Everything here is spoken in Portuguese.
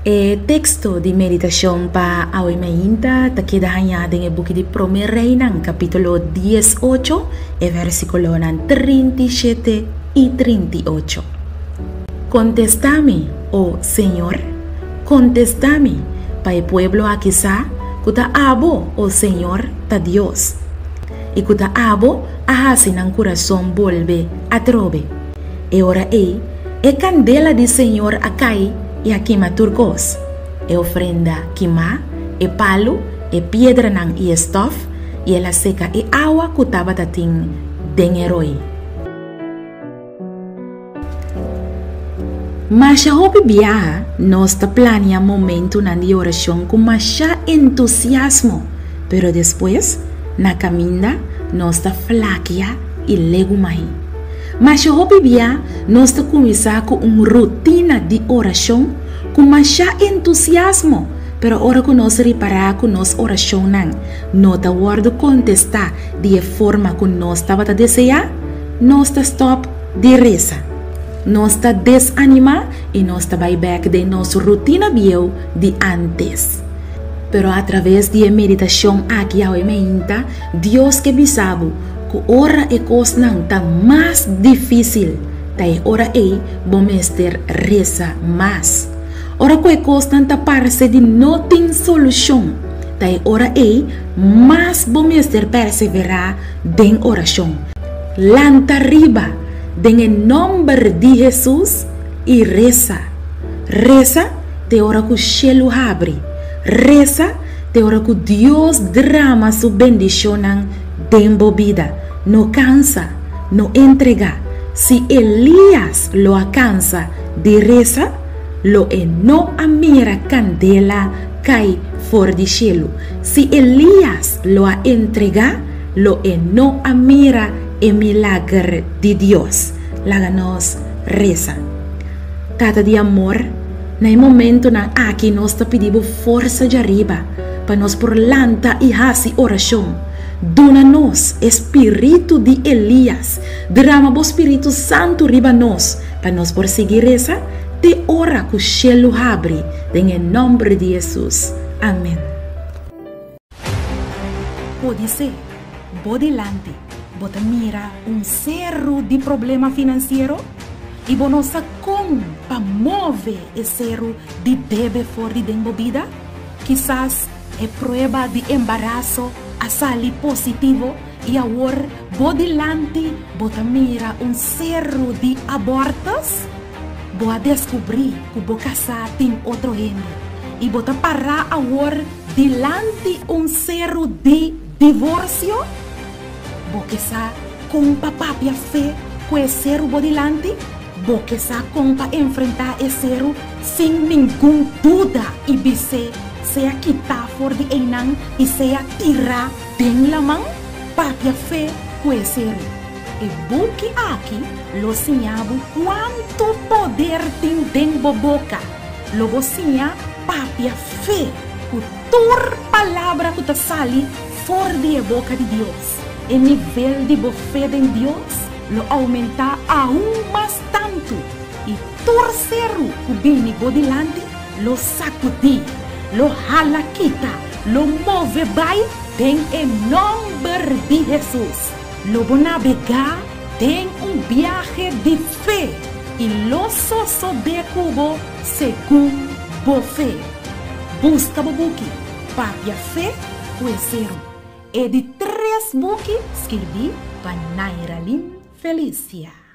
Texto de meditación para hoy mainta te queda añadido en el book de Primer Reinan, capítulo 18, versículo 37 y 38. Contéstame, oh Señor, contéstame, para el pueblo aquí sa, kuta abo, oh Señor, ta Dios. Y kuta abo, ahasin ang corazón volve a trove. E ora candela de Señor acai, e a queima turcos, ofrenda queima, palo, piedra nang estof, e ela seca água cutaba tating den heroi. Mas a hopi biaha, nós ta plania momento na de oração com mais entusiasmo, pero depois, na caminda, nós ta flaquea e legumai. Mas hopi biaha, nós ta começar com uma rotina de oração com mais entusiasmo, pero ora que nós reparar com nossa oração não ta guardo contestar de forma que nós estava a desejar, nós ta stop de reza. Nós ta desanima e nós ta vai back de nossa rotina bio de antes. Pero através de meditação aqui ao emeinta, Deus que bisabo que ora e coisa não tá mais difícil, tai ora bom mestre reza mais. Ora que coisa não tá parece de não tem solução, tai ora mais bom mestre perseverar den oração. Lanta riba den nome de Jesus e reza. Reza te ora que o cielo abre. Reza te ora que Deus derrama sua bendição den vida. No cansa, no entrega. Si Elías lo alcanza de reza, lo no mira candela cai for de cielo. Si Elías lo entrega, lo no mira el milagre de Dios. Láganos reza. Tata de amor, na momento na aqui nós te pedimos força de arriba para nós por lanta e hasi oração. Dona-nos Espírito de Elias, derrama o Espírito Santo riba nós, para nós por seguir essa, te ora que o cielo abre, em nome de Jesus. Amém. Pode ser, pode delante, bota mira cerro de problema financeiro e bonosa como para mover esse cerro de debe fora de vida, quizás prova de embaraço a salir positivo e agora vou delante bota mira cerro de abortos, vou descobrir que vou casar tem outro gente e bota parar agora delante cerro de divórcio, vou casar com papapia fé com esse cerro vou delante, vou casar com para enfrentar esse cerro sem nenhuma dúvida e bice sea quitar for de enang e sea tirar den la mão papia fé conhecer e buque aqui lo sinhabo quanto poder tem den boca logo sinha papia fé por tur palavra que te sali for de boca de Deus e nível de fé de Deus lo aumentar aún mais tanto e torcero o bini bodilante lo sacudir lo jala quita, lo move vai, tem em nome de Jesus. Lo vou navegar, tem viaje de fé e lo soso de cubo segundo bo fé. Busca bo buque, papia fé, conheceram. E de 3 buques escrevi para Nairalin Felícia.